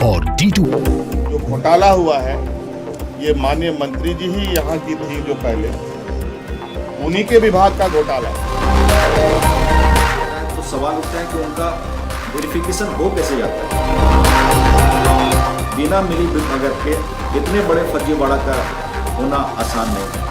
और D2। जो घोटाला हुआ है ये माननीय मंत्री जी ही यहाँ की थी जो पहले, उन्हीं के विभाग का घोटाला। तो सवाल उठता है कि उनका वेरिफिकेशन हो कैसे जाता है? बिना मिली भगत के इतने बड़े फर्जीवाड़ा का होना आसान नहीं है।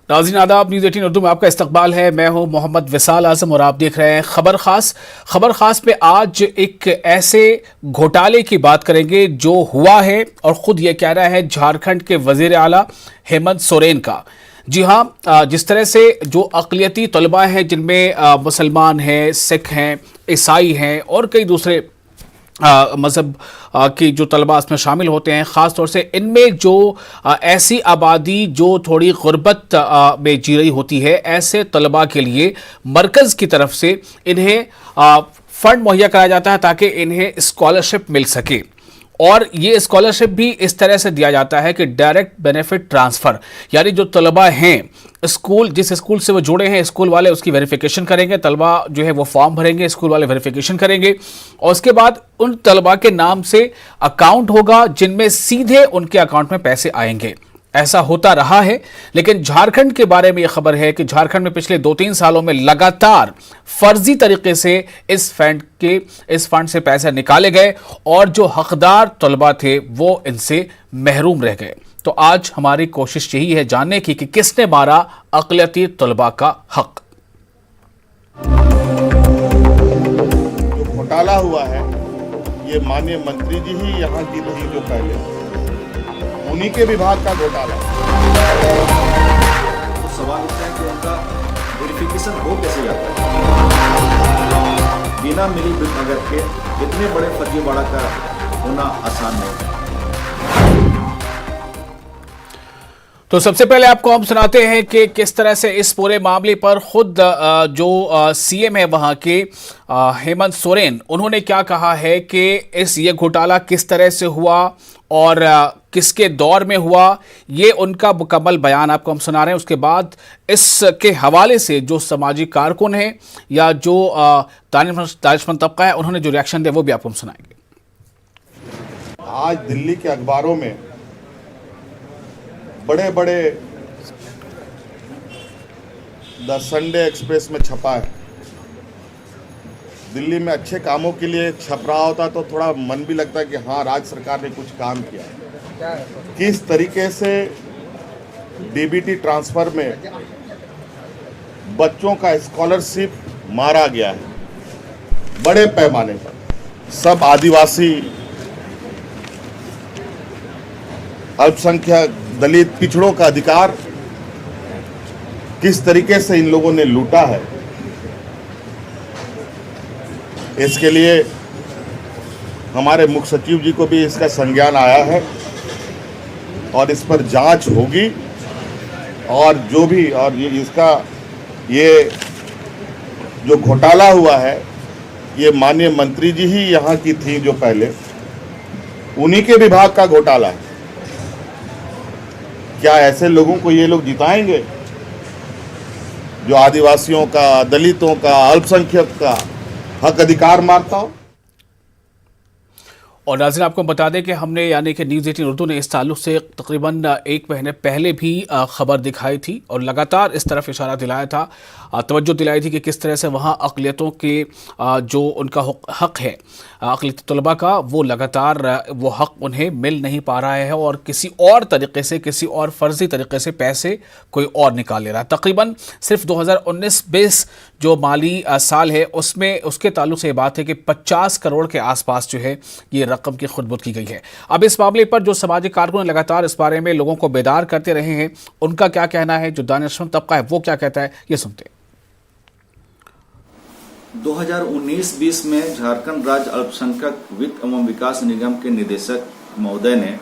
नाज़रीन आदाब, न्यूज़ 18 उर्दू में आपका इस्तकबाल है। मैं हूं मोहम्मद विसाल आजम और आप देख रहे हैं खबर खास पे आज एक ऐसे घोटाले की बात करेंगे जो हुआ है और ख़ुद ये कह रहा है झारखंड के वज़ीर आला हेमंत सोरेन का। जी हाँ, जिस तरह से जो अक़लियती तलबा हैं जिनमें मुसलमान हैं, सिख हैं, ईसाई हैं और कई दूसरे मज़हब की जो तलबा इसमें शामिल होते हैं, ख़ास तौर से इनमें जो ऐसी आबादी जो थोड़ी गुर्बत में जी रही होती है, ऐसे तलबा के लिए मरकज़ की तरफ से इन्हें फ़ंड मुहैया कराया जाता है ताकि इन्हें स्कॉलरशिप मिल सके। और ये स्कॉलरशिप भी इस तरह से दिया जाता है कि डायरेक्ट बेनिफिट ट्रांसफ़र, यानी जो तलबा हैं स्कूल, जिस स्कूल से वो जुड़े हैं, स्कूल वाले उसकी वेरिफिकेशन करेंगे, तलबा जो है वो फॉर्म भरेंगे, स्कूल वाले वेरिफिकेशन करेंगे और उसके बाद उन तलबा के नाम से अकाउंट होगा जिनमें सीधे उनके अकाउंट में पैसे आएंगे। ऐसा होता रहा है, लेकिन झारखंड के बारे में यह खबर है कि झारखंड में पिछले 2-3 सालों में लगातार फर्जी तरीके से इस फंड से पैसे निकाले गए और जो हकदार तलबा थे वो इनसे महरूम रह गए। तो आज हमारी कोशिश यही है जानने की कि किसने मारा अक़लियती तलबा का हक। जो घोटाला हुआ है ये माननीय मंत्री जी ही यहाँ की थी जो पहले, उन्हीं के विभाग का घोटाला। तो सवाल उठता है कि उनका वेरिफिकेशन हो कैसे जाता है? बिना मिली भगत के इतने बड़े फर्जीवाड़ा का होना आसान नहीं है। तो सबसे पहले आपको हम सुनाते हैं कि किस तरह से इस पूरे मामले पर खुद जो सीएम है वहां के हेमंत सोरेन, उन्होंने क्या कहा है कि ये घोटाला किस तरह से हुआ और किसके दौर में हुआ, ये उनका मुकम्मल बयान आपको हम सुना रहे हैं। उसके बाद इसके हवाले से जो समाजी कारकुन हैं या जो दानिशमंद तबका है, उन्होंने जो रिएक्शन दिया वो भी आपको हम सुनाएंगे। आज दिल्ली के अखबारों में बड़े बड़े द संडे एक्सप्रेस में छपा है। दिल्ली में अच्छे कामों के लिए छप रहा होता तो थोड़ा मन भी लगता है कि हाँ, राज्य सरकार ने कुछ काम किया। किस तरीके से डीबीटी ट्रांसफर में बच्चों का स्कॉलरशिप मारा गया है बड़े पैमाने पर। सब आदिवासी, अल्पसंख्यक, दलित, पिछड़ों का अधिकार किस तरीके से इन लोगों ने लूटा है, इसके लिए हमारे मुख्य सचिव जी को भी इसका संज्ञान आया है और इस पर जांच होगी। और जो भी ये जो घोटाला हुआ है ये माननीय मंत्री जी ही यहाँ की थी जो पहले, उन्हीं के विभाग का घोटाला है। क्या ऐसे लोगों को ये लोग जिताएंगे जो आदिवासियों का, दलितों का, अल्पसंख्यक का हक अधिकार मारता हो? और नाज़रीन आपको बता दें कि हमने यानी कि न्यूज़ 18 उर्दू ने इस ताल्लुक़ से तकरीबन 1 महीने पहले भी ख़बर दिखाई थी और लगातार इस तरफ इशारा दिलाया था, तवज्जो दिलाई थी कि किस तरह से वहाँ अक़लियतों के जो उनका हक़ है, अक़लियती तलबा का, वो लगातार वो हक़ उन्हें मिल नहीं पा रहा है और किसी और तरीक़े से, किसी और फ़र्ज़ी तरीक़े से पैसे कोई और निकाल ले रहा है। तकरीबन सिर्फ 2019-20 जो माली साल है उसमें उसके ताल्लुक़ से ये बात है कि 50 करोड़ के आसपास जो है ये रकम की खुदबुद की गई है। अब इस मामले पर जो समाजी कारकुन लगातार इस बारे में लोगों को बेदार करते रहे हैं, उनका क्या कहना है, जो दानिशमंद तबका है वो क्या कहता है, ये सुनते हैं। 2019-20 में झारखंड राज्य अल्पसंख्यक वित्त एवं विकास निगम के निदेशक महोदय ने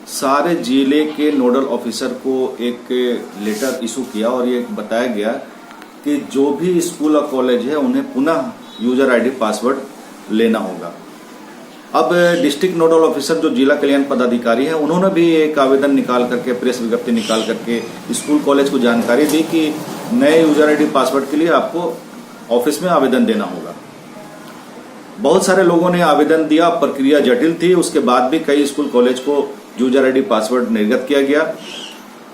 सारे जिले के नोडल ऑफिसर को एक लेटर इशू किया और ये बताया गया कि जो भी स्कूल और कॉलेज है उन्हें पुनः यूजर आईडी पासवर्ड लेना होगा। अब डिस्ट्रिक्ट नोडल ऑफिसर जो जिला कल्याण पदाधिकारी है, उन्होंने भी एक आवेदन निकाल करके, प्रेस विज्ञप्ति निकाल करके स्कूल कॉलेज को जानकारी दी कि नए यूजर आईडी पासवर्ड के लिए आपको ऑफिस में आवेदन देना होगा। बहुत सारे लोगों ने आवेदन दिया, प्रक्रिया जटिल थी। उसके बाद भी कई स्कूल कॉलेज को यूजर आईडी पासवर्ड निर्गत किया गया।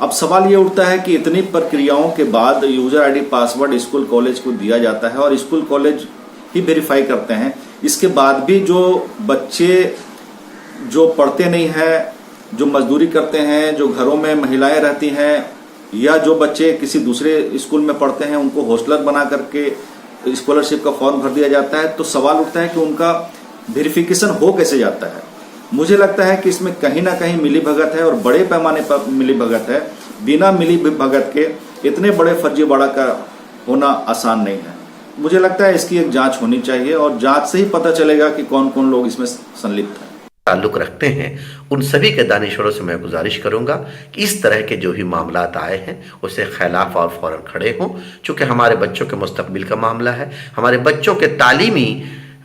अब सवाल ये उठता है कि इतनी प्रक्रियाओं के बाद user ID password school college को दिया जाता है और स्कूल कॉलेज ही वेरीफाई करते हैं। इसके बाद भी जो बच्चे जो पढ़ते नहीं हैं, जो मजदूरी करते हैं, जो घरों में महिलाएं रहती हैं, या जो बच्चे किसी दूसरे स्कूल में पढ़ते हैं, उनको हॉस्टलर बना करके स्कॉलरशिप का फॉर्म भर दिया जाता है। तो सवाल उठता है कि उनका वेरिफिकेशन हो कैसे जाता है। मुझे लगता है कि इसमें कहीं ना कहीं मिलीभगत है और बड़े पैमाने पर मिलीभगत है। बिना मिलीभगत के इतने बड़े फर्जीवाड़ा का होना आसान नहीं है। मुझे लगता है इसकी एक जांच होनी चाहिए और जांच से ही पता चलेगा कि कौन कौन लोग इसमें संलिप्त हैं। ताल्लुक रखते हैं, उन सभी के दानिशवरों से मैं गुजारिश करूंगा कि इस तरह के जो भी मामलात आए हैं उससे खिलाफ और फौरन खड़े हों, चूँकि हमारे बच्चों के मुस्तकबिल का मामला है, हमारे बच्चों के तालीमी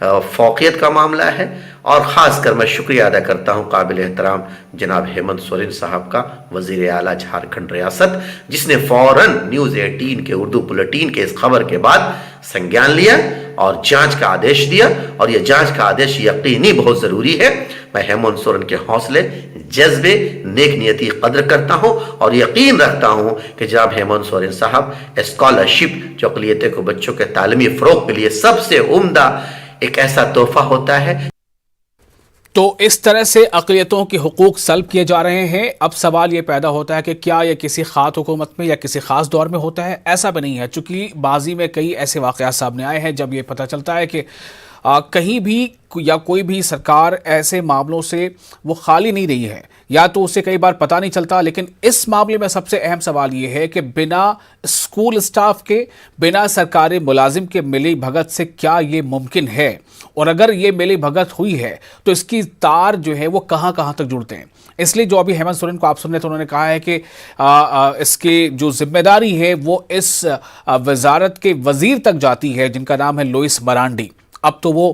फौकियत का मामला है। और ख़ासकर मैं शुक्रिया अदा करता हूँ काबिल एहतराम जनाब हेमंत सोरेन साहब का, वज़ीर आला झारखंड रियासत, जिसने फ़ौरन न्यूज़ 18 के उर्दू बुलेटिन के इस खबर के बाद संज्ञान लिया और जांच का आदेश दिया। और यह जांच का आदेश यकीनी बहुत ज़रूरी है। मैं हेमंत सोरेन के हौसले, जज्बे, नेक नियति कदर करता हूँ और यकीन रखता हूँ कि जनाब हेमंत सोरेन साहब स्कॉलरशिप जो अक़लियत को बच्चों के तालीमी फ़रोग़ के लिए सबसे उम्दा एक ऐसा तोहफा होता है। तो इस तरह से अक़लियतों के हुकूक सल्ब किए जा रहे हैं। अब सवाल ये पैदा होता है कि क्या ये किसी ख़ास हुकूमत में या किसी ख़ास दौर में होता है? ऐसा भी नहीं है, चूँकि माजी में कई ऐसे वाक़यात सामने आए हैं जब ये पता चलता है कि कहीं भी या कोई भी सरकार ऐसे मामलों से वो खाली नहीं रही है, या तो उसे कई बार पता नहीं चलता। लेकिन इस मामले में सबसे अहम सवाल ये है कि बिना स्कूल स्टाफ के, बिना सरकारी मुलाजिम के मिली भगत से क्या ये मुमकिन है? और अगर ये मिली भगत हुई है तो इसकी तार जो है वो कहाँ कहाँ तक जुड़ते हैं। इसलिए जो अभी हेमंत सोरेन को आप सुन रहे थे, उन्होंने कहा है कि इसकी जो जिम्मेदारी है वो इस वजारत के वजीर तक जाती है जिनका नाम है लुइस मरांडी। अब तो वो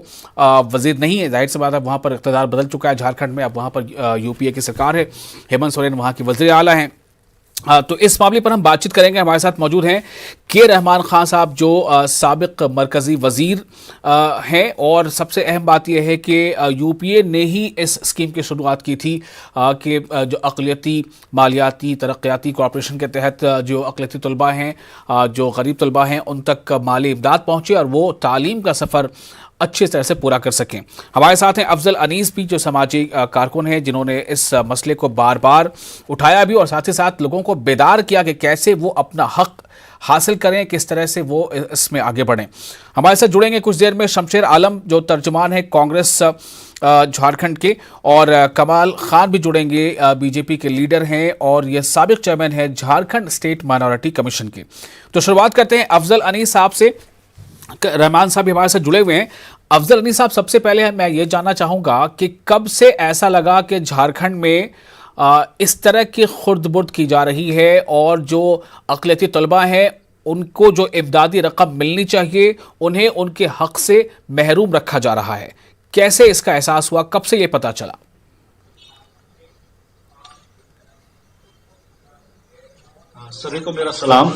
वजीर नहीं है, जाहिर सी बात है, वहाँ पर इक़्तिदार बदल चुका है झारखंड में। अब वहाँ पर यूपीए की सरकार है, हेमंत सोरेन वहाँ की वज़ीर आला हैं। तो इस मामले पर हम बातचीत करेंगे। हमारे साथ मौजूद हैं के रहमान खान साहब, जो साबिक मरकज़ी वज़ीर हैं। और सबसे अहम बात यह है कि यूपीए ने ही इस स्कीम की शुरुआत की थी कि जो अक़लियती मालियाती तरक्याती कॉर्पोरेशन के तहत जो अक़लियती तलबा हैं, जो गरीब तलबा हैं, उन तक माली इमदाद पहुँचे और वो तालीम का सफ़र अच्छी तरह से पूरा कर सकें। हमारे साथ हैं अफजल अनीस भी, जो समाजी कारकुन हैं, जिन्होंने इस मसले को बार बार उठाया भी और साथ ही साथ लोगों को बेदार किया कि कैसे वो अपना हक हासिल करें, किस तरह से वो इसमें आगे बढ़ें। हमारे साथ जुड़ेंगे कुछ देर में शमशेर आलम, जो तर्जुमान है कांग्रेस झारखंड के, और कमाल खान भी जुड़ेंगे, बीजेपी के लीडर हैं और ये साबिक चेयरमैन है झारखंड स्टेट माइनॉरिटी कमीशन के। तो शुरुआत करते हैं अफजल अनीस साहब से। रहमान साहब भी हमारे साथ जुड़े हुए हैं। अफजल अनीस साहब, सबसे पहले मैं ये जानना चाहूँगा कि कब से ऐसा लगा कि झारखंड में इस तरह की खुर्द-बुर्द की जा रही है और जो अक़लियती तलबा हैं उनको जो इमदादी रकम मिलनी चाहिए उन्हें उनके हक से महरूम रखा जा रहा है? कैसे इसका एहसास हुआ, कब से ये पता चला? सभी को मेरा सलाम।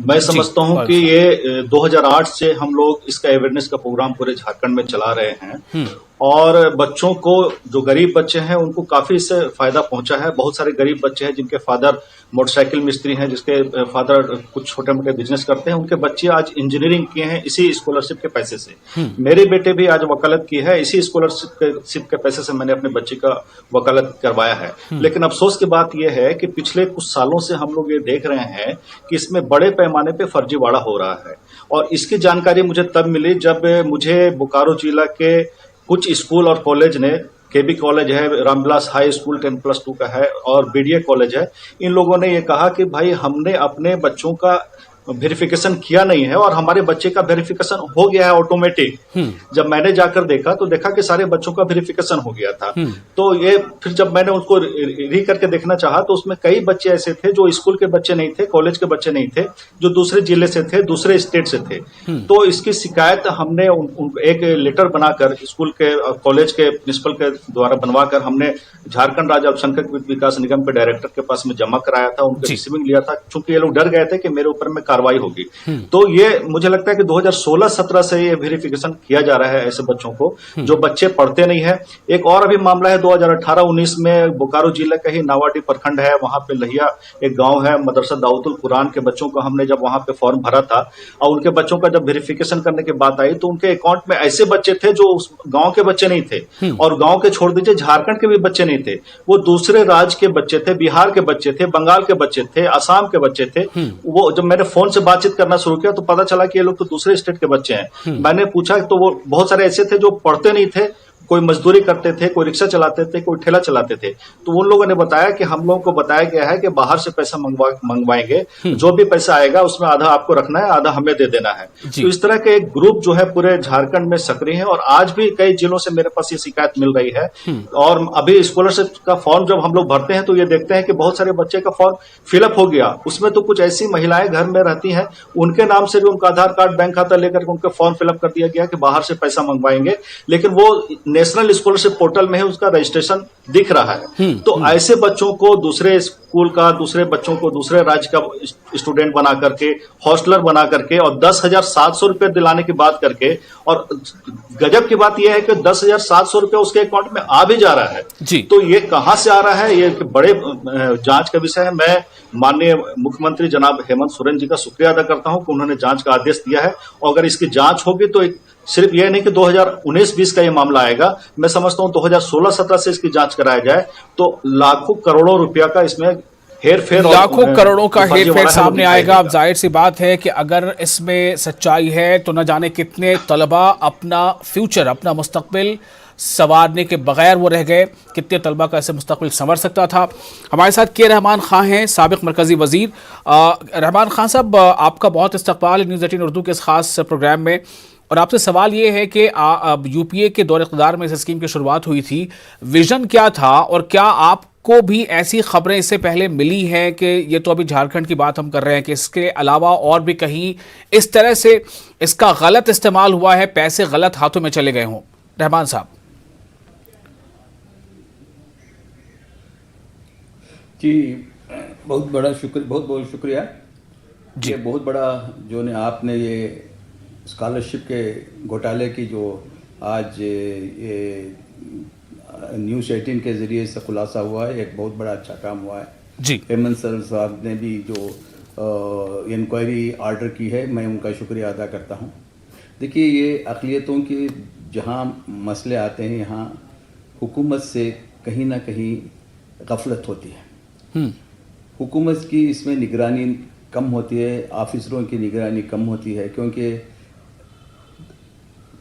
मैं समझता हूं कि ये 2008 से हम लोग इसका अवेयरनेस का प्रोग्राम पूरे झारखंड में चला रहे हैं और बच्चों को, जो गरीब बच्चे हैं, उनको काफी इससे फायदा पहुंचा है। बहुत सारे गरीब बच्चे हैं जिनके फादर मोटरसाइकिल मिस्त्री हैं, जिसके फादर कुछ छोटे मोटे बिजनेस करते हैं, उनके बच्चे आज इंजीनियरिंग किए हैं इसी स्कॉलरशिप के पैसे से। मेरे बेटे भी आज वकालत की है, इसी स्कॉलरशिप के पैसे से मैंने अपने बच्चे का वकालत करवाया है। लेकिन अफसोस की बात यह है कि पिछले कुछ सालों से हम लोग ये देख रहे हैं कि इसमें बड़े पैमाने पे फर्जीवाड़ा हो रहा है। और इसकी जानकारी मुझे तब मिली जब मुझे बोकारो जिला के कुछ स्कूल और कॉलेज ने, केबी कॉलेज है, रामविलास हाई स्कूल 10+2 का है और बीडीए कॉलेज है, इन लोगों ने ये कहा कि भाई हमने अपने बच्चों का वेरिफिकेशन किया नहीं है और हमारे बच्चे का वेरिफिकेशन हो गया है ऑटोमेटिक। जब मैंने जाकर देखा तो देखा कि सारे बच्चों का वेरिफिकेशन हो गया था। तो ये फिर जब मैंने उसको री करके देखना चाहा तो उसमें कई बच्चे ऐसे थे जो स्कूल के बच्चे नहीं थे, कॉलेज के बच्चे नहीं थे, जो दूसरे जिले से थे, दूसरे स्टेट से थे। तो इसकी शिकायत हमने एक लेटर बनाकर स्कूल के, कॉलेज के प्रिंसिपल के द्वारा बनवाकर हमने झारखंड राज्य अल्पसंख्यक विकास निगम के डायरेक्टर के पास में जमा कराया था, उनके रिसीविंग लिया था। चूंकि ये लोग डर गए थे कि मेरे ऊपर में कार्रवाई होगी। तो ये मुझे लगता है कि 2016-17 से ये वेरिफिकेशन किया जा रहा है ऐसे बच्चों को जो बच्चे पढ़ते नहीं है। एक और अभी मामला है 2018-19 में बोकारो जिले का ही नावाडी प्रखंड है, वहां पे लहिया एक गांव है, मदरसा दाऊदुल कुरान के बच्चों को हमने जब वहां पे फॉर्म भरा था और उनके बच्चों का जब वेरिफिकेशन करने की बात आई तो उनके अकाउंट में ऐसे बच्चे थे जो उस गांव के बच्चे नहीं थे, और गांव के छोड़ दीजिए झारखंड के भी बच्चे नहीं थे, वो दूसरे राज्य के बच्चे थे, बिहार के बच्चे थे, बंगाल के बच्चे थे, असम के बच्चे थे। वो जब मैंने फोन से बातचीत करना शुरू किया तो पता चला कि ये लोग तो दूसरे स्टेट के बच्चे हैं। मैंने पूछा तो वो बहुत सारे ऐसे थे जो पढ़ते नहीं थे, कोई मजदूरी करते थे, कोई रिक्शा चलाते थे, कोई ठेला चलाते थे। तो उन लोगों ने बताया कि हम लोगों को बताया गया है कि बाहर से पैसा मंगवाएंगे, जो भी पैसा आएगा उसमें आधा आपको रखना है, आधा हमें दे देना है। तो इस तरह के एक ग्रुप जो है पूरे झारखंड में सक्रिय है और आज भी कई जिलों से मेरे पास ये शिकायत मिल रही है। और अभी स्कॉलरशिप का फॉर्म जब हम लोग भरते हैं तो ये देखते हैं कि बहुत सारे बच्चे का फॉर्म फिलअप हो गया, उसमें तो कुछ ऐसी महिलाएं घर में रहती हैं, उनके नाम से भी उनका आधार कार्ड, बैंक खाता लेकर उनका फॉर्म फिलअप कर दिया गया कि बाहर से पैसा मंगवाएंगे, लेकिन वो नेशनल स्कॉलरशिप पोर्टल में है, उसका रजिस्ट्रेशन दिख रहा है। तो ऐसे बच्चों को दूसरे स्कूल का, दूसरे बच्चों को दूसरे राज्य का स्टूडेंट बना करके, हॉस्टलर बना करके और 10,700 रुपए दिलाने की बात करके, और गजब की बात यह है कि 10,700 रुपए उसके अकाउंट में आ भी जा रहा है जी। तो ये कहां से आ रहा है, ये बड़े जांच का विषय है। मैं माननीय मुख्यमंत्री जनाब हेमंत सोरेन जी का शुक्रिया अदा करता हूं कि उन्होंने जांच का आदेश दिया है, और अगर इसकी जांच होगी तो सिर्फ यह नहीं कि 2019-20 का ये मामला आएगा, मैं समझता हूं 2016-17 से इसकी जांच कराया जाए तो लाखों करोड़ों रुपया का इसमें हेरफेर, लाखों करोड़ों का हेरफेर सामने आएगा। अब जाहिर सी बात है कि अगर इसमें सच्चाई है तो न जाने कितने तलबा अपना फ्यूचर, अपना मुस्तकबिल संवारने के बगैर वो रह गए, कितने तलबा का ऐसे मुस्तकबिल संवर सकता था। हमारे साथ के रहमान खां हैं, साबिक मरकजी वजीर। रहमान खां साहब, आपका बहुत इस्तकबाल है न्यूज़ 18 उर्दू के इस खास प्रोग्राम में, और आपसे सवाल ये है कि यूपीए के दौर इक़्तिदार में इस स्कीम की शुरुआत हुई थी, विजन क्या था और क्या आपको भी ऐसी खबरें इससे पहले मिली हैं कि ये तो अभी झारखंड की बात हम कर रहे हैं कि इसके अलावा और भी कहीं इस तरह से इसका गलत इस्तेमाल हुआ है, पैसे गलत हाथों में चले गए हों? रहमान साहब जी, बहुत बहुत शुक्रिया जी। ये बहुत बड़ा जो ने आपने ये स्कॉलरशिप के घोटाले की जो आज ये न्यूज़ 18 के ज़रिए से खुलासा हुआ है, एक बहुत बड़ा अच्छा काम हुआ है जी। हेमंत साहब ने भी जो इंक्वायरी ऑर्डर की है, मैं उनका शुक्रिया अदा करता हूँ। देखिए, ये अक़लियतों के जहाँ मसले आते हैं, यहाँ हुकूमत से कहीं ना कहीं गफलत होती है। हुकूमत की इसमें निगरानी कम होती है, ऑफिसरों की निगरानी कम होती है, क्योंकि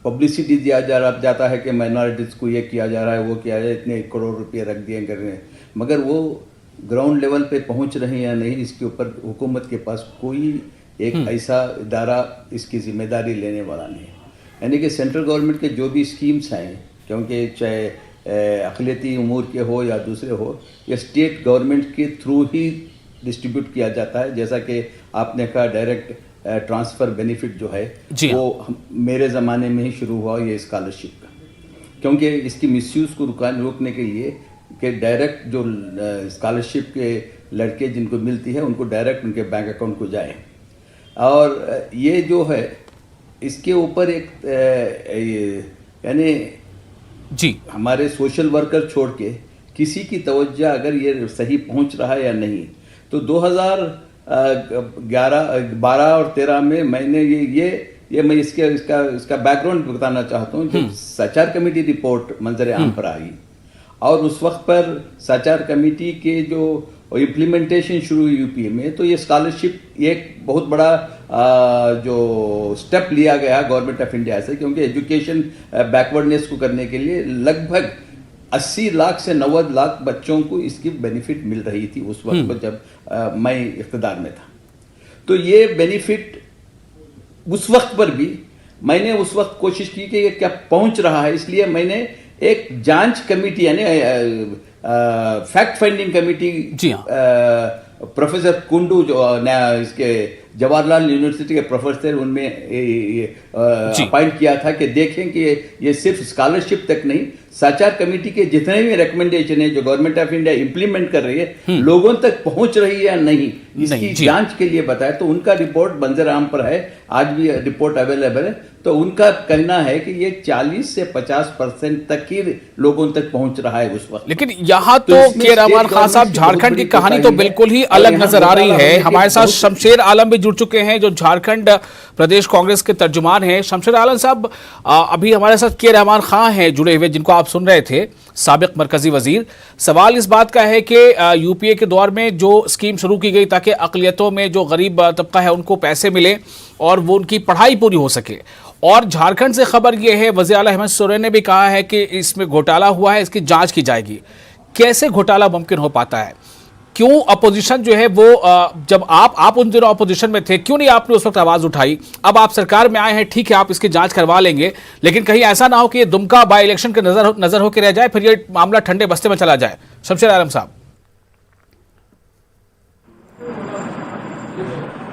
पब्लिसिटी दिया जाता है कि माइनॉरिटीज़ को ये किया जा रहा है, वो किया जा रहा है, इतने करोड़ रुपए रख दिए कर रहे हैं, मगर वो ग्राउंड लेवल पे पहुंच रहे हैं या नहीं, इसके ऊपर हुकूमत के पास कोई एक ऐसा इदारा इसकी जिम्मेदारी लेने वाला नहीं है। यानी कि सेंट्रल गवर्नमेंट के जो भी स्कीम्स हैं, क्योंकि चाहे अक़लियती उमूर के हो या दूसरे हो, ये स्टेट गवर्नमेंट के थ्रू ही डिस्ट्रीब्यूट किया जाता है। जैसा कि आपने कहा, डायरेक्ट ट्रांसफ़र बेनिफिट जो है वो मेरे ज़माने में ही शुरू हुआ ये स्कॉलरशिप का, क्योंकि इसकी मिसयूज़ को रोकने के लिए कि डायरेक्ट जो स्कॉलरशिप के लड़के जिनको मिलती है उनको डायरेक्ट उनके बैंक अकाउंट को जाए। और ये जो है इसके ऊपर एक यानी जी हमारे सोशल वर्कर छोड़ के किसी की तवज्जो अगर ये सही पहुंच रहा है या नहीं, तो 2012 और 13 में मैंने ये मैं इसका बैकग्राउंड बताना चाहता हूँ। जब सचार कमेटी रिपोर्ट मंजर आम पर आई और उस वक्त पर सचार कमेटी के जो इम्प्लीमेंटेशन शुरू हुई यूपी में, तो ये स्कॉलरशिप एक बहुत बड़ा जो स्टेप लिया गया गवर्नमेंट ऑफ इंडिया से, क्योंकि एजुकेशन बैकवर्डनेस को करने के लिए लगभग 80 लाख से 90 लाख बच्चों को इसकी बेनिफिट मिल रही थी उस वक्त पर जब मैं इख्तिदार में था। तो ये बेनिफिट उस वक्त पर भी मैंने उस वक्त कोशिश की कि ये क्या पहुंच रहा है, इसलिए मैंने एक जांच कमेटी यानी fact finding committee professor Kundu जो इसके जवाहरलाल यूनिवर्सिटी के प्रोफेसर उनमें अपॉइंट किया था कि देखें कि ये सिर्फ स्कॉलरशिप तक नहीं, साचार कमेटी के जितने भी रिकमेंडेशन है जो गवर्नमेंट ऑफ इंडिया इंप्लीमेंट कर रही है लोगों तक पहुंच रही है या नहीं, इसकी जांच के लिए बताया। तो उनका रिपोर्ट मंजर आम पर है, आज भी रिपोर्ट अवेलेबल है। तो उनका कहना है कि ये 40 से 50% तक ही लोगों तक पहुंच रहा है उस वक्त। लेकिन यहाँ तो के रहमान खान साहब, झारखंड की कहानी तो बिल्कुल ही अलग नजर आ रही है। हमारे साथ शमशेर आलम भी जुड़ चुके हैं जो झारखंड प्रदेश कांग्रेस के तर्जुमान हैं। शमशेर आलम साहब, अभी हमारे साथ के रहमान खान हैं जुड़े हुए, जिनको आप सुन रहे थे, साबिक मरकजी वजीर। सवाल इस बात का है कि यूपीए के दौर में जो स्कीम शुरू की गई ताकि अकलियतों में जो गरीब तबका है उनको पैसे मिले और वो उनकी पढ़ाई पूरी हो सके, और झारखंड से खबर यह है वज़ीर आला हेमंत सोरेन ने भी कहा है कि इसमें घोटाला हुआ है, इसकी जांच की जाएगी। कैसे घोटाला मुमकिन हो पाता है? क्यों अपोजिशन जो है वो जब आप उन दिनों अपोजिशन में थे, क्यों नहीं आपने उस वक्त आवाज उठाई? अब आप सरकार में आए हैं, ठीक है, आप इसकी जांच करवा लेंगे, लेकिन कहीं ऐसा ना हो कि ये दुमका बाई इलेक्शन के नजर होकर रह जाए, फिर ये मामला ठंडे बस्ते में चला जाए। शमशेर आलम साहब।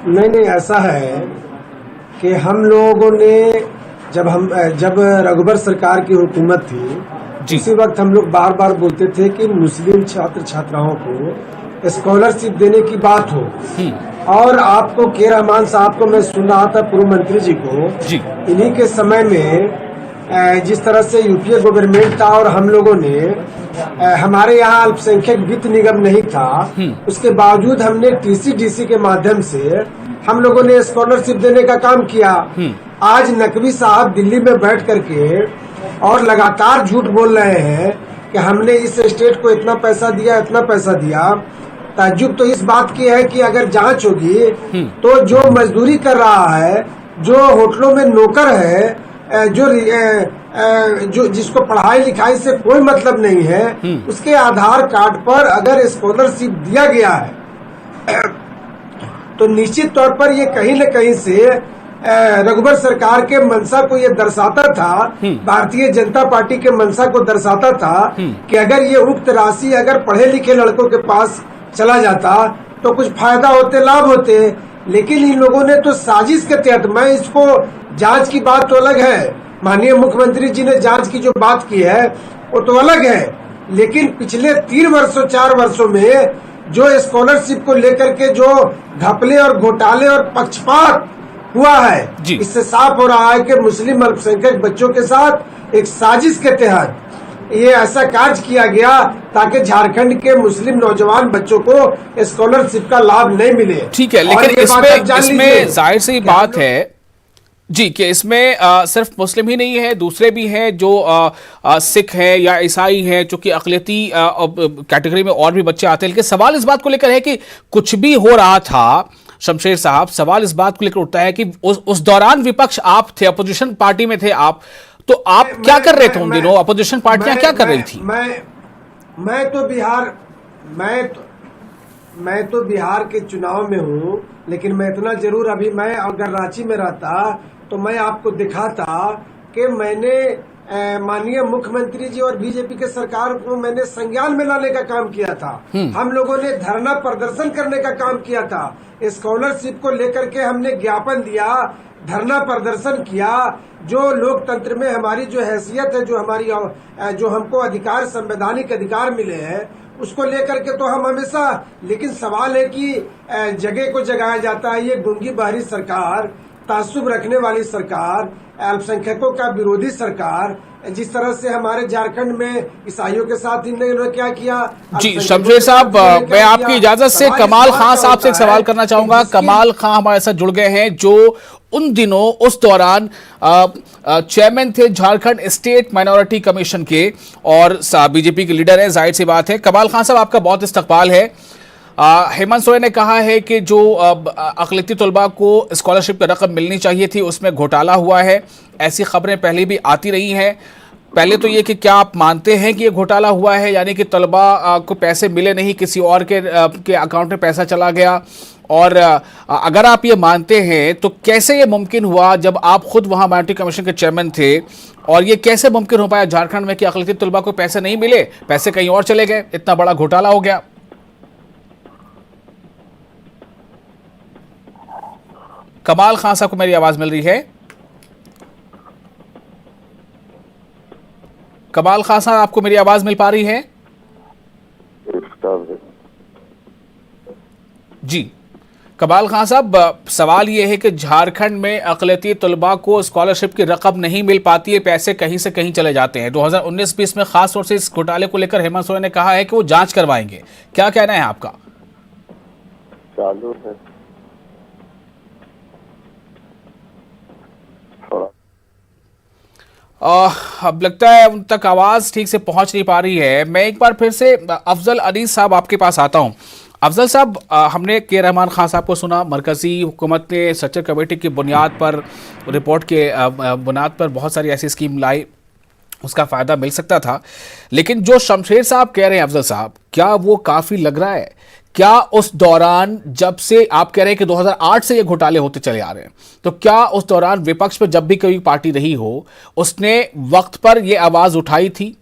नहीं, ऐसा है कि हम लोगों ने जब रघुबर सरकार की हुकूमत थी, उसी वक्त हम लोग बार बार बोलते थे कि मुस्लिम छात्र छात्राओं को स्कॉलरशिप देने की बात हो। और आपको के रहमान साहब को मैं सुन रहा था, पूर्व मंत्री जी को, इन्हीं के समय में जिस तरह से यूपीए गवर्नमेंट था और हम लोगों ने हमारे यहाँ अल्पसंख्यक वित्त निगम नहीं था, उसके बावजूद हमने टीसीडीसी के माध्यम से हम लोगों ने स्कॉलरशिप देने का काम किया। आज नकवी साहब दिल्ली में बैठ करके और लगातार झूठ बोल रहे हैं कि हमने इस स्टेट को इतना पैसा दिया, इतना पैसा दिया। ताज्जुब तो इस बात की है कि अगर जांच होगी तो जो मजदूरी कर रहा है, जो होटलों में नौकर है, जो जिसको पढ़ाई लिखाई से कोई मतलब नहीं है, उसके आधार कार्ड पर अगर स्कॉलरशिप दिया गया है तो निश्चित तौर पर ये कहीं न कहीं से रघुबर सरकार के मंशा को ये दर्शाता था, भारतीय जनता पार्टी के मंशा को दर्शाता था कि अगर ये उक्त राशि अगर पढ़े लिखे लड़कों के पास चला जाता तो कुछ फायदा होते, लाभ होते। लेकिन इन लोगों ने तो साजिश के तहत, मैं इसको जांच की बात तो अलग है, माननीय मुख्यमंत्री जी ने जांच की जो बात की है वो तो अलग है, लेकिन पिछले 4 वर्षों में जो स्कॉलरशिप को लेकर के जो घपले और घोटाले और पक्षपात हुआ है, इससे साफ हो रहा है कि मुस्लिम अल्पसंख्यक बच्चों के साथ एक साजिश के तहत ये ऐसा कार्य किया गया ताकि झारखंड के मुस्लिम नौजवान बच्चों को स्कॉलरशिप का लाभ नहीं मिले। ठीक है, लेकिन इसमें जाहिर सी बात है जी कि इसमें सिर्फ मुस्लिम ही नहीं है, दूसरे भी हैं जो सिख हैं या ईसाई हैं, चूंकि अक़लियती कैटेगरी में और भी बच्चे आते हैं। लेकिन सवाल इस बात को लेकर है कि कुछ भी हो रहा था, शमशेर साहब, सवाल इस बात को लेकर उठता है कि उस दौरान विपक्ष आप थे, अपोजिशन पार्टी में थे आप, तो आप क्या कर रहे थे उन दिनों? अपोजिशन पार्टियां क्या कर रही थी? मैं तो बिहार के चुनाव में हूँ, लेकिन मैं इतना जरूर, अभी मैं अगर रांची में रहता तो मैं आपको दिखाता कि मैंने माननीय मुख्यमंत्री जी और बीजेपी के सरकार को मैंने संज्ञान में लाने का काम किया था। हम लोगों ने धरना प्रदर्शन करने का काम किया था, स्कॉलरशिप को लेकर के हमने ज्ञापन दिया, धरना प्रदर्शन किया। जो लोकतंत्र में हमारी जो हैसियत है, जो हमको अधिकार, संवैधानिक अधिकार मिले हैं, उसको लेकर के तो हम हमेशा, लेकिन सवाल है कि जगह को जगाया जाता है। ये गूंगी बहरी सरकार, तासुब रखने वाली सरकार, अल्पसंख्यकों का विरोधी सरकार, जिस तरह से हमारे झारखंड में ईसाइयों के साथ इन्होंने क्या किया। जी शमशेर साहब, मैं आपकी इजाजत से कमाल खान साहब से एक सवाल करना चाहूंगा। कमाल खान हमारे साथ जुड़ गए हैं, जो उन दिनों उस दौरान चेयरमैन थे झारखंड स्टेट माइनॉरिटी कमीशन के और बीजेपी के लीडर है, जाहिर सी बात है। कमाल खान साहब, आपका बहुत इस्तकबाल है। हेमंत सोरेन ने कहा है कि जो अक़लियती तलबा को स्कॉलरशिप की रकम मिलनी चाहिए थी उसमें घोटाला हुआ है, ऐसी खबरें पहले भी आती रही हैं। पहले तो ये कि क्या आप मानते हैं कि ये घोटाला हुआ है, यानी कि तलबा को पैसे मिले नहीं, किसी और के अकाउंट में पैसा चला गया? और अगर आप ये मानते हैं तो कैसे ये मुमकिन हुआ जब आप खुद वहाँ माइनॉरिटी कमीशन के चेयरमैन थे, और ये कैसे मुमकिन हो पाया झारखंड में कि अक़लियती तलबा को पैसे नहीं मिले, पैसे कहीं और चले गए, इतना बड़ा घोटाला हो गया? कमाल खान साहब को मेरी आवाज मिल रही है? कमाल खान साहब, आपको मेरी आवाज मिल पा रही है? जी कमाल खान साहब, सवाल ये है कि झारखंड में अक़लियती तलबा को स्कॉलरशिप की रकम नहीं मिल पाती है, पैसे कहीं से कहीं चले जाते हैं। 2019-20 में खास तौर से इस घोटाले को लेकर हेमंत सोरेन ने कहा है कि वो जांच करवाएंगे, क्या कहना है आपका? चालू है अब लगता है उन तक आवाज ठीक से पहुंच नहीं पा रही है। मैं एक बार फिर से अफजल अनीस साहब आपके पास आता हूं। अफजल साहब, हमने के रहमान खान साहब को सुना, मरकजी हुकूमत ने सच्चर कमेटी की बुनियाद पर, रिपोर्ट के बुनियाद पर बहुत सारी ऐसी स्कीम लाई, उसका फ़ायदा मिल सकता था। लेकिन जो शमशेर साहब कह रहे हैं अफजल साहब, क्या वो काफ़ी लग रहा है? क्या उस दौरान, जब से आप कह रहे हैं कि 2008 से ये घोटाले होते चले आ रहे हैं, तो क्या उस दौरान विपक्ष पर जब भी कोई पार्टी रही हो उसने वक्त पर ये आवाज़ उठाई थी?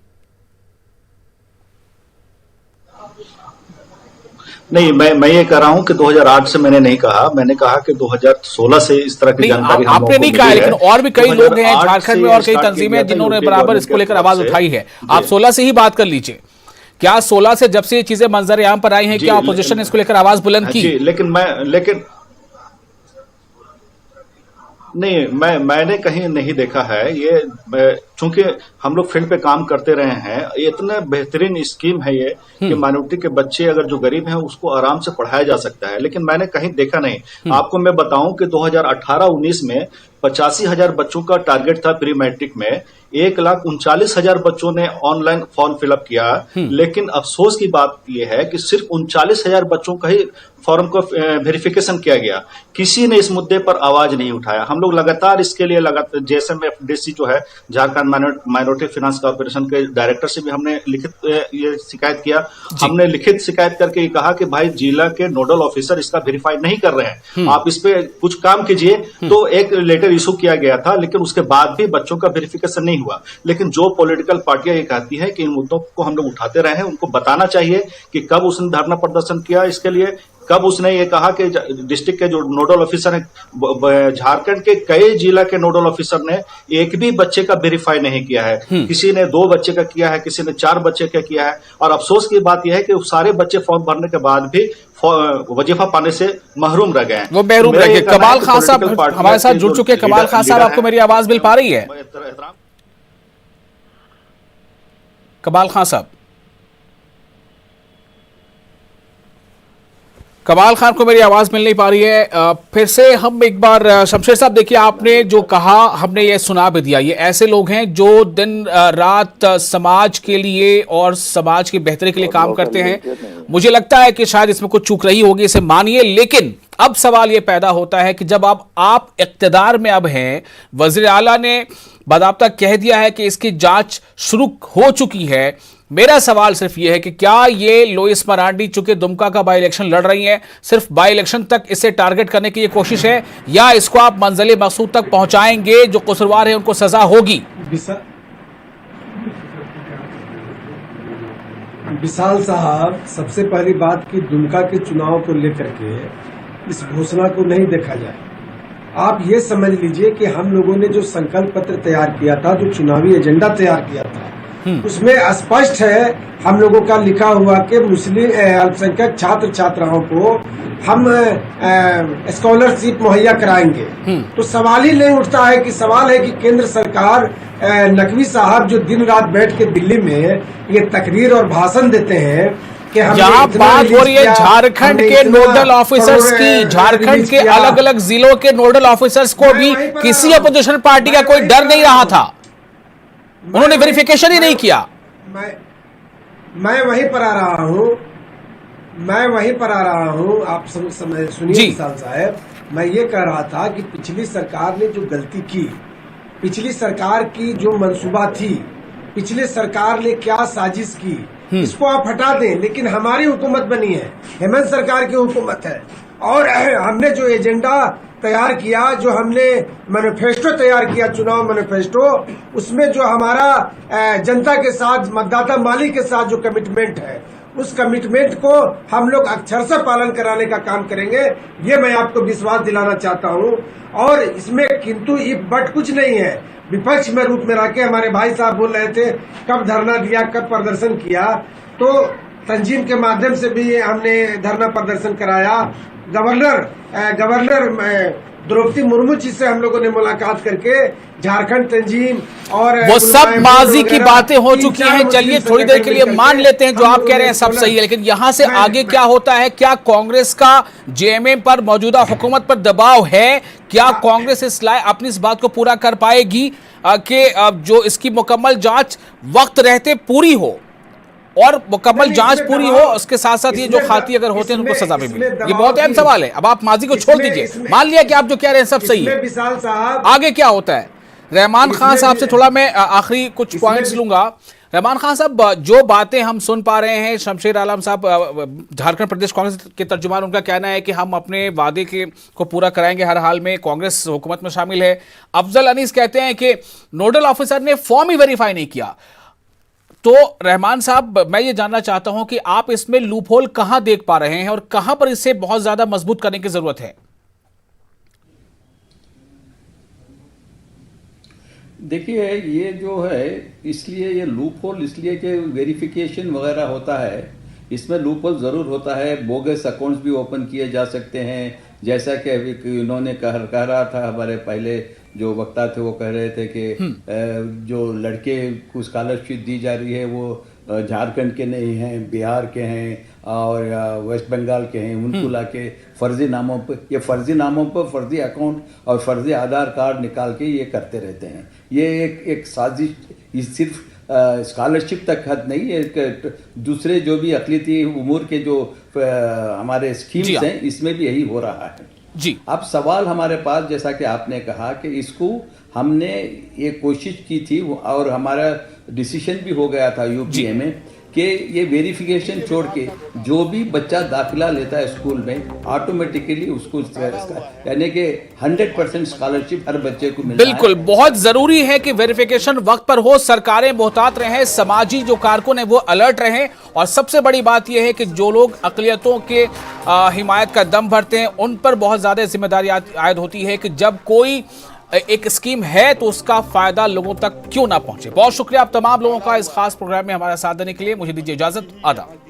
नहीं, मैं ये कह रहा हूं कि 2008 से मैंने नहीं कहा, मैंने कहा कि 2016 से इस तरह की जानकारी आपने नहीं कहा, लेकिन और भी कई लोग हैं झारखंड में और कई तंजीमें जिन्होंने बराबर इसको लेकर आवाज उठाई है। आप 16 से ही बात कर लीजिए। क्या 16 से जब से ये चीजें मंजर आम पर आई हैं, क्या अपोजिशन ने इसको लेकर आवाज बुलंद की? लेकिन नहीं, मैंने कहीं नहीं देखा है ये, चूंकि हम लोग फील्ड पे काम करते रहे हैं। ये इतना बेहतरीन स्कीम है ये कि माइनॉरिटी के बच्चे अगर जो गरीब हैं उसको आराम से पढ़ाया जा सकता है, लेकिन मैंने कहीं देखा नहीं। आपको मैं बताऊं कि 2018-19 में 85,000 बच्चों का टारगेट था प्री मैट्रिक में, 1,39,000 बच्चों ने ऑनलाइन फॉर्म फिलअप किया। लेकिन अफसोस की बात यह है कि सिर्फ 39,000 बच्चों का ही फॉर्म को वेरिफिकेशन किया गया। किसी ने इस मुद्दे पर आवाज नहीं उठाया। हम लोग लगातार इसके लिए JSMFDC जो है, झारखंड माइनॉरिटी फाइनेंस कॉर्पोरेशन के डायरेक्टर से भी हमने लिखित ये शिकायत किया। हमने लिखित शिकायत करके ये कहा कि भाई जिला के नोडल ऑफिसर इसका वेरीफाई नहीं कर रहे हैं, आप इस पे कुछ काम कीजिए। तो एक लेटर इशू किया गया था, लेकिन उसके बाद भी बच्चों का वेरिफिकेशन नहीं हुआ। लेकिन जो पॉलिटिकल पार्टियां ये कहती है कि इन मुद्दों को हम लोग उठाते रहे हैं, उनको बताना चाहिए कि कब उसने धरना प्रदर्शन किया इसके लिए, कब उसने ये कहा कि डिस्ट्रिक्ट के जो नोडल ऑफिसर है, झारखंड के कई जिला के नोडल ऑफिसर ने एक भी बच्चे का वेरीफाई नहीं किया है। किसी ने 2 बच्चे का किया है, किसी ने 4 बच्चे का किया है। और अफसोस की बात यह है कि सारे बच्चे फॉर्म भरने के बाद भी वजीफा पाने से महरूम रह गए। वो महरूम रह गए। कमाल खान साहब हमारे साथ जुड़ चुके हैं। कमाल खान साहब, आपको मेरी आवाज मिल पा रही है? कमाल खान साहब, कमाल खान को मेरी आवाज मिल नहीं पा रही है। फिर से हम एक बार, शमशेर साहब देखिए, आपने जो कहा हमने ये सुना भी दिया। ये ऐसे लोग हैं जो दिन रात समाज के लिए और समाज की बेहतरी के लिए काम करते हैं। मुझे लगता है कि शायद इसमें कुछ चूक रही होगी, इसे मानिए। लेकिन अब सवाल ये पैदा होता है कि जब आप इक़्तिदार में अब हैं, वज़ीर आला ने बाकायदा कह दिया है कि इसकी जांच शुरू हो चुकी है। मेरा सवाल सिर्फ ये है कि क्या ये लोइस मरांडी, चूंकि दुमका का बाई इलेक्शन लड़ रही हैं, सिर्फ बाई इलेक्शन तक इसे टारगेट करने की ये कोशिश है, या इसको आप मंजिल मकसूद तक पहुंचाएंगे, जो कसूरवार है उनको सजा होगी? विशाल साहब, सबसे पहली बात कि दुमका के चुनाव को लेकर के इस घोषणा को नहीं देखा जाए। आप ये समझ लीजिए कि हम लोगों ने जो संकल्प पत्र तैयार किया था, जो चुनावी एजेंडा तैयार किया था, उसमें स्पष्ट है हम लोगों का लिखा हुआ कि मुस्लिम अल्पसंख्यक छात्र छात्राओं को हम स्कॉलरशिप मुहैया कराएंगे। तो सवाल ही नहीं उठता है कि सवाल है कि केंद्र सरकार, नकवी साहब जो दिन रात बैठ के दिल्ली में ये तकरीर और भाषण देते हैं कि यहाँ बात हो रही है झारखंड के नोडल ऑफिसर्स की, झारखंड के अलग अलग जिलों के नोडल ऑफिसर्स को भी किसी अपोजिशन पार्टी का कोई डर नहीं रहा था, उन्होंने वेरिफिकेशन ही नहीं किया। मैं वहीं पर आ रहा हूँ, आप सुनिए विशाल साहब। मैं ये कह रहा था कि पिछली सरकार ने जो गलती की, पिछली सरकार की जो मंसूबा थी, पिछली सरकार ने क्या साजिश की, इसको आप हटा दें। लेकिन हमारी हुकूमत बनी है, हेमंत सरकार की हुकूमत है, और हमने जो एजेंडा तैयार किया, जो हमने मैनिफेस्टो तैयार किया, चुनाव मैनिफेस्टो, उसमें जो हमारा जनता के साथ, मतदाता माली के साथ जो कमिटमेंट है, उस कमिटमेंट को हम लोग अक्षरशः पालन कराने का काम करेंगे। ये मैं आपको विश्वास दिलाना चाहता हूँ। और इसमें किंतु इफ बट कुछ नहीं है। विपक्ष में रूप में रखे हमारे भाई साहब बोल रहे थे कब धरना दिया, कब प्रदर्शन किया, तो तंजीम के माध्यम से भी हमने धरना प्रदर्शन कराया। गवर्नर द्रौपदी मुर्मू जी से हम लोगों ने मुलाकात करके झारखंड तंजीम और वो सब माजी की बातें हो चुकी हैं। चलिए थोड़ी देर के लिए मान लेते हैं जो आप कह रहे हैं सब सही है, लेकिन यहां से आगे क्या होता है? क्या कांग्रेस का जेएमएम पर, मौजूदा हुकूमत पर दबाव है? क्या कांग्रेस अपनी इस बात को पूरा कर पाएगी कि जो इसकी मुकम्मल जांच वक्त रहते पूरी हो और मुकम्मल जांच पूरी हो, उसके साथ साथ ये जो खाती अगर होते हैं उनको सजा भी मिले? ये बहुत अहम सवाल है। अब आप माजी को छोड़ दीजिए, मान लिया कि आप जो कह रहे हैं सब सही है, विशाल साहब आगे क्या होता है? रहमान खान साहब से थोड़ा मैं आखिरी कुछ पॉइंट्स लूंगा। रहमान खान साहब, जो बातें हम सुन पा रहे हैं, शमशेर आलम साहब झारखंड प्रदेश कांग्रेस के तर्जुमान, उनका कहना है कि हम अपने वादे को पूरा कराएंगे हर हाल में, कांग्रेस हुकूमत में शामिल है। अफजल अनीस कहते हैं कि नोडल ऑफिसर ने फॉर्म ही वेरीफाई नहीं किया। तो रहमान साहब, मैं ये जानना चाहता हूं कि आप इसमें लूप होल कहां देख पा रहे हैं और कहां पर इसे बहुत ज्यादा मजबूत करने की जरूरत है? देखिए, ये जो है, इसलिए ये लूप होल इसलिए कि वेरिफिकेशन वगैरह होता है, इसमें लूप होल ज़रूर होता है। बोगस अकाउंट्स भी ओपन किए जा सकते हैं, जैसा कि अभी उन्होंने कह रहा था, हमारे पहले जो वक्ता थे वो कह रहे थे कि जो लड़के को स्कॉलरशिप दी जा रही है वो झारखंड के नहीं हैं, बिहार के हैं और वेस्ट बंगाल के हैं, उनको लाके फर्जी नामों पर फर्जी अकाउंट और फर्जी आधार कार्ड निकाल के ये करते रहते हैं। ये एक साजिश, ये सिर्फ स्कॉलरशिप तक हद नहीं है, दूसरे जो भी अक़लियती उमूर के जो हमारे स्कीम्स हैं, इसमें भी यही हो रहा है जी। अब सवाल हमारे पास, जैसा कि आपने कहा कि इसको हमने ये कोशिश की थी और हमारा डिसीजन भी हो गया था यूपीए में कि ये वेरिफिकेशन छोड़ के जो भी बच्चा दाखिला लेता है स्कूल में, ऑटोमेटिकली उसको यानी कि 100% स्कॉलरशिप हर बच्चे को मिलता बिल्कुल है। बहुत जरूरी है कि वेरिफिकेशन वक्त पर हो, सरकारें मोहतात रहें, समाजी जो कारकुन है वो अलर्ट रहें, और सबसे बड़ी बात यह है कि जो लोग अक़लियतों के हिमायत का दम भरते हैं उन पर बहुत ज्यादा जिम्मेदारी आयद होती है कि जब कोई एक स्कीम है तो उसका फायदा लोगों तक क्यों ना पहुंचे। बहुत शुक्रिया आप तमाम लोगों का इस खास प्रोग्राम में हमारा साथ देने के लिए। मुझे दीजिए इजाजत, आदाब।